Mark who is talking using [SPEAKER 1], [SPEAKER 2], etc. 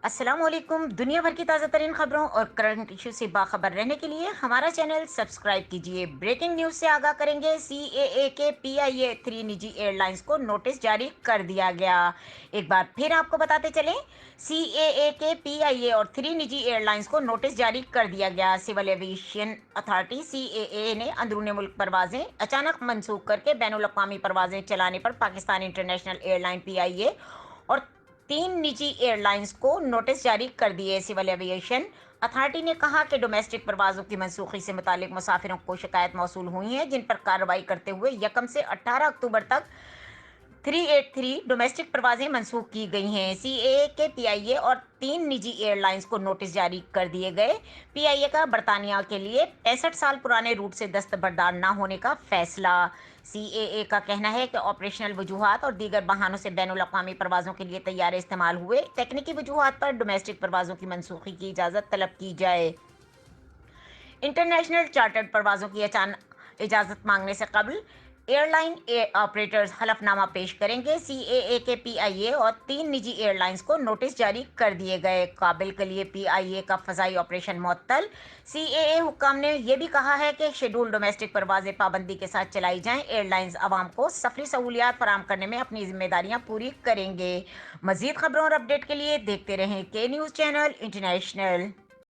[SPEAKER 1] अस्सलाम वालेकुम। दुनिया भर की ताज़ा तरीन खबरों और करंट इशू से बाखबर रहने के लिए हमारा चैनल सब्सक्राइब कीजिए। ब्रेकिंग न्यूज से आगाह करेंगे। सीएए के पीआईए 3 निजी एयरलाइंस को नोटिस जारी कर दिया गया। एक बार फिर आपको बताते चलें, सीएए के पीआईए और 3 निजी एयरलाइंस को नोटिस जारी कर दिया गया। सिविल एविएशन अथॉरिटी सीएए ने अंदरूनी मुल्क परवाजें अचानक मनसूख करके बैनुल अक़वामी परवाजें चलाने पर पाकिस्तान इंटरनेशनल एयरलाइन पीआईए और 3 निजी एयरलाइंस को नोटिस जारी कर दिए। सिविल एविएशन अथॉरिटी ने कहा कि डोमेस्टिक परवाजों की मनसूखी से मुतालिक मुसाफिरों को शिकायत मौसूल हुई है, जिन पर कार्रवाई करते हुए यकम से 18 अक्टूबर तक 383 डोमेस्टिक परवाजें मनसूख की गई हैं। सीएए के पीआईए और 3 निजी एयरलाइंस को नोटिस जारी कर दिए गए। पीआईए का बरतानिया के लिए 65 साल पुराने रूट से दस्तबरदार न होने का फैसला। सीएए का कहना है कि ऑपरेशनल वजूहात और दीगर बहानों से बैनुल अक़वामी परवाज़ों के लिए तैयारे इस्तेमाल हुए तकनीकी वजूहात पर डोमेस्टिक परवाज़ों की मनसूखी की इजाज़त तलब की जाए। इंटरनेशनल चार्टर्ड परवाज़ों की अचानक इजाज़त मांगने से कबल एयरलाइन ऑपरेटर्स हलफनामा पेश करेंगे। सीएए के पीआईए और 3 निजी एयरलाइंस को नोटिस जारी कर दिए गए। काबिल के लिए पीआईए का फ़ज़ाई ऑपरेशन मुअत्तल। सीएए हुक्काम ने यह भी कहा है कि शेड्यूल डोमेस्टिक परवाजें पाबंदी के साथ चलाई जाएं। एयरलाइंस आवाम को सफरी सहूलियात फराम करने में अपनी जिम्मेदारियां पूरी करेंगे। मज़ीद खबरों और अपडेट के लिए देखते रहें के न्यूज़ चैनल इंटरनेशनल।